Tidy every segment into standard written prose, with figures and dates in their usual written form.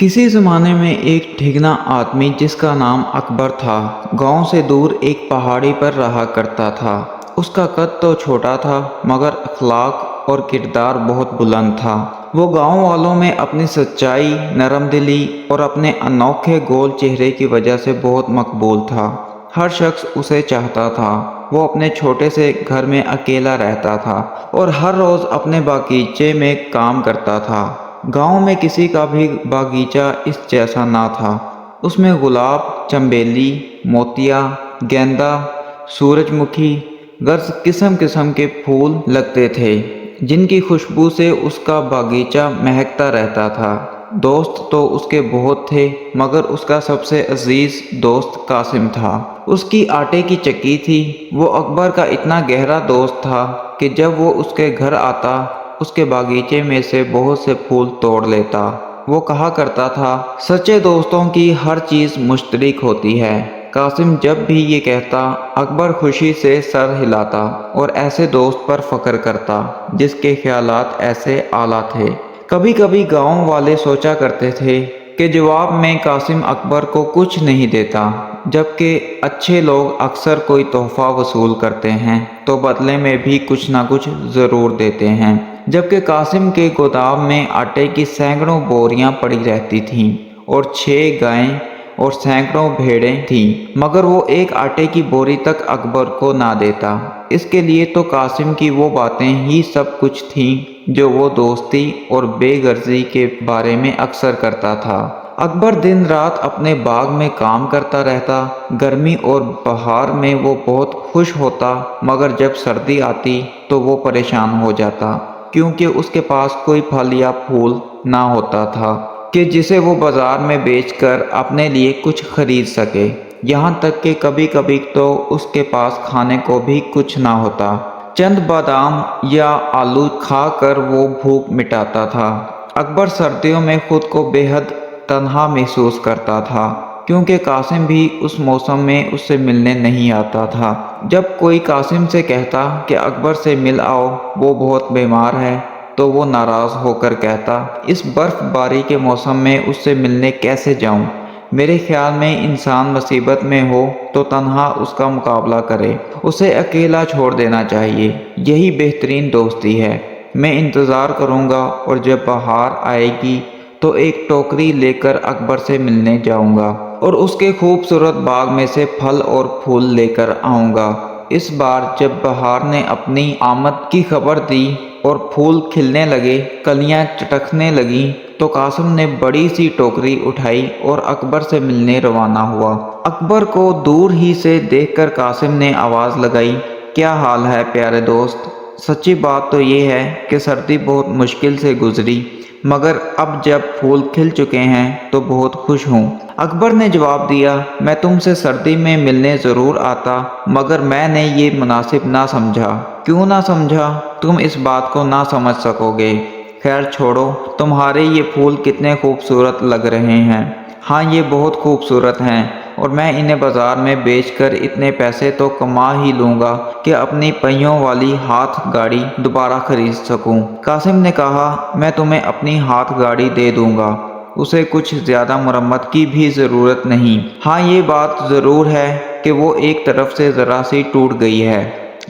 किसी ज़माने में एक ठिगना आदमी जिसका नाम अकबर था, गांव से दूर एक पहाड़ी पर रहा करता था। उसका कद तो छोटा था मगर अखलाक और किरदार बहुत बुलंद था। वो गांव वालों में अपनी सच्चाई, नरम दिली और अपने अनोखे गोल चेहरे की वजह से बहुत मकबूल था। हर शख्स उसे चाहता था। वो अपने छोटे से घर में अकेला रहता था और हर रोज़ अपने बागीचे में काम करता था। गांव में किसी का भी बागीचा इस जैसा ना था। उसमें गुलाब, चंबेली, मोतिया, गेंदा, सूरजमुखी, गर्ज किस्म किस्म के फूल लगते थे, जिनकी खुशबू से उसका बागीचा महकता रहता था। दोस्त तो उसके बहुत थे मगर उसका सबसे अजीज दोस्त कासिम था। उसकी आटे की चक्की थी। वो अकबर का इतना गहरा दोस्त था कि जब वो उसके घर आता, उसके बागीचे में से बहुत से फूल तोड़ लेता। वो कहा करता था, सच्चे दोस्तों की हर चीज़ मुश्तरक होती है। कासिम जब भी ये कहता, अकबर खुशी से सर हिलाता और ऐसे दोस्त पर फख्र करता जिसके ख्यालात ऐसे आला थे। कभी कभी गांव वाले सोचा करते थे कि जवाब में कासिम अकबर को कुछ नहीं देता, जबकि अच्छे लोग अक्सर कोई तोहफा वसूल करते हैं तो बदले में भी कुछ ना कुछ ज़रूर देते हैं। जबकि कासिम के गोदाम में आटे की सैकड़ों बोरियां पड़ी रहती थीं और 6 गायें और सैकड़ों भेड़ें थीं, मगर वो एक आटे की बोरी तक अकबर को ना देता। इसके लिए तो कासिम की वो बातें ही सब कुछ थीं जो वो दोस्ती और बेगर्जी के बारे में अक्सर करता था। अकबर दिन रात अपने बाग में काम करता रहता। गर्मी और बहार में वो बहुत खुश होता, मगर जब सर्दी आती तो वो परेशान हो जाता, क्योंकि उसके पास कोई फल या फूल ना होता था कि जिसे वो बाजार में बेचकर अपने लिए कुछ खरीद सके। यहाँ तक कि कभी कभी तो उसके पास खाने को भी कुछ ना होता। चंद बादाम या आलू खाकर वो भूख मिटाता था। अकबर सर्दियों में खुद को बेहद तन्हा महसूस करता था, क्योंकि कासिम भी उस मौसम में उससे मिलने नहीं आता था। जब कोई कासिम से कहता कि अकबर से मिल आओ, वो बहुत बीमार है, तो वो नाराज़ होकर कहता, इस बर्फ़बारी के मौसम में उससे मिलने कैसे जाऊं? मेरे ख्याल में इंसान मुसीबत में हो तो तन्हा उसका मुकाबला करे, उसे अकेला छोड़ देना चाहिए। यही बेहतरीन दोस्ती है। मैं इंतज़ार करूंगा और जब बहार आएगी तो एक टोकरी लेकर अकबर से मिलने जाऊंगा और उसके खूबसूरत बाग में से फल और फूल लेकर आऊंगा। इस बार जब बहार ने अपनी आमद की खबर दी और फूल खिलने लगे, कलियां चटकने लगीं, तो कासिम ने बड़ी सी टोकरी उठाई और अकबर से मिलने रवाना हुआ। अकबर को दूर ही से देखकर कासिम ने आवाज़ लगाई, क्या हाल है प्यारे दोस्त? सच्ची बात तो ये है कि सर्दी बहुत मुश्किल से गुजरी, मगर अब जब फूल खिल चुके हैं तो बहुत खुश हूँ। अकबर ने जवाब दिया, मैं तुमसे सर्दी में मिलने ज़रूर आता, मगर मैंने ये मुनासिब ना समझा। क्यों ना समझा? तुम इस बात को ना समझ सकोगे। खैर छोड़ो, तुम्हारे ये फूल कितने खूबसूरत लग रहे हैं। हाँ, ये बहुत खूबसूरत हैं और मैं इन्हें बाज़ार में बेचकर इतने पैसे तो कमा ही लूँगा कि अपनी पहियों वाली हाथ गाड़ी दोबारा खरीद सकूँ। कासिम ने कहा, मैं तुम्हें अपनी हाथ गाड़ी दे दूँगा, उसे कुछ ज़्यादा मरम्मत की भी ज़रूरत नहीं। हाँ, ये बात ज़रूर है कि वो एक तरफ से ज़रा सी टूट गई है,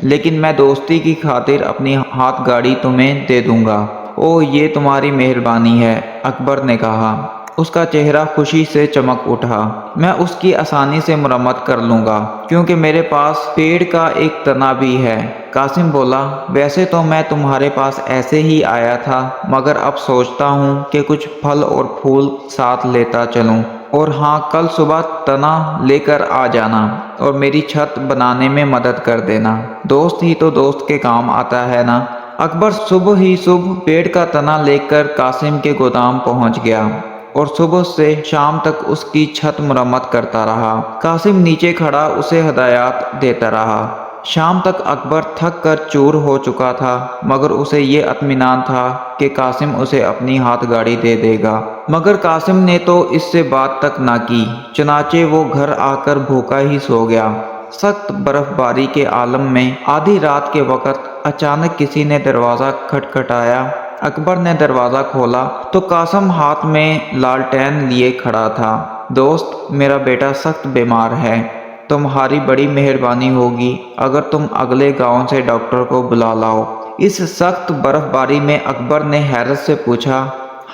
लेकिन मैं दोस्ती की खातिर अपनी हाथ गाड़ी तुम्हें दे दूँगा। ओह, ये तुम्हारी मेहरबानी है, अकबर ने कहा। उसका चेहरा खुशी से चमक उठा। मैं उसकी आसानी से मरम्मत कर लूँगा, क्योंकि मेरे पास पेड़ का एक तना भी है। कासिम बोला, वैसे तो मैं तुम्हारे पास ऐसे ही आया था, मगर अब सोचता हूँ कि कुछ फल और फूल साथ लेता चलूँ। और हाँ, कल सुबह तना लेकर आ जाना और मेरी छत बनाने में मदद कर देना। दोस्त ही तो दोस्त के काम आता है ना। अकबर सुबह ही सुबह पेड़ का तना लेकर कासिम के गोदाम पहुंच गया और सुबह से शाम तक उसकी छत मुरम्मत करता रहा। कासिम नीचे खड़ा उसे हदायत देता रहा। शाम तक अकबर थक कर चूर हो चुका था, मगर उसे ये इत्मीनान था कि कासिम उसे अपनी हाथ गाड़ी दे देगा। मगर कासिम ने तो इससे बात तक ना की। चुनाचे वो घर आकर भूखा ही सो गया। सख्त बर्फबारी के आलम में आधी रात के वक़्त अचानक किसी ने दरवाज़ा खटखटाया اکبر نے دروازہ کھولا تو قاسم ہاتھ میں لالٹین لیے کھڑا تھا۔ دوست، میرا بیٹا سخت بیمار ہے، تمہاری بڑی مہربانی ہوگی اگر تم اگلے گاؤں سے ڈاکٹر کو بلا لاؤ۔ اس سخت برف باری میں اکبر نے حیرت سے پوچھا،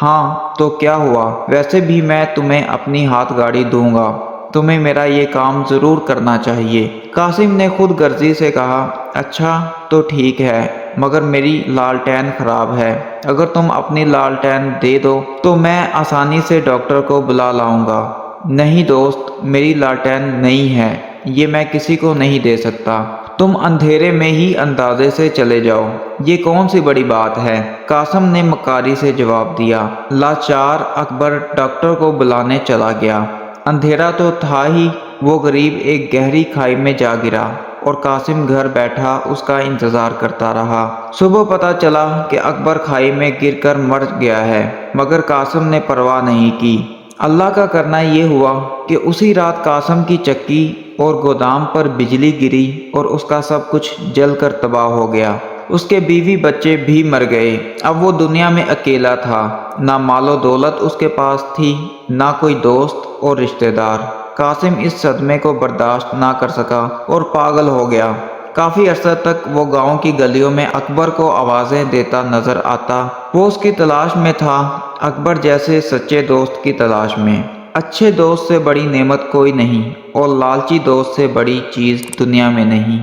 ہاں تو کیا ہوا؟ ویسے بھی میں تمہیں اپنی ہاتھ گاڑی دوں گا، تمہیں میرا یہ کام ضرور کرنا چاہیے۔ قاسم نے خود غرضی سے کہا، اچھا تو ٹھیک ہے، مگر میری لالٹین خراب ہے، اگر تم اپنی لالٹین دے دو تو میں آسانی سے ڈاکٹر کو بلا لاؤں گا۔ نہیں دوست، میری لالٹین نہیں ہے، یہ میں کسی کو نہیں دے سکتا، تم اندھیرے میں ہی اندازے سے چلے جاؤ، یہ کون سی بڑی بات ہے؟ قاسم نے مکاری سے جواب دیا۔ لاچار اکبر ڈاکٹر کو بلانے چلا گیا۔ اندھیرا تو تھا ہی، وہ غریب ایک گہری کھائی میں جا گرا اور قاسم گھر بیٹھا اس کا انتظار کرتا رہا۔ صبح پتہ چلا کہ اکبر کھائی میں گر کر مر گیا ہے، مگر قاسم نے پرواہ نہیں کی۔ اللہ کا کرنا یہ ہوا کہ اسی رات قاسم کی چکی اور گودام پر بجلی گری اور اس کا سب کچھ جل کر تباہ ہو گیا۔ اس کے بیوی بچے بھی مر گئے۔ اب وہ دنیا میں اکیلا تھا، نہ مال و دولت اس کے پاس تھی، نہ کوئی دوست اور رشتہ دار۔ قاسم اس صدمے کو برداشت نہ کر سکا اور پاگل ہو گیا۔ کافی عرصہ تک وہ گاؤں کی گلیوں میں اکبر کو آوازیں دیتا نظر آتا۔ وہ اس کی تلاش میں تھا، اکبر جیسے سچے دوست کی تلاش میں۔ اچھے دوست سے بڑی نعمت کوئی نہیں اور لالچی دوست سے بڑی چیز دنیا میں نہیں۔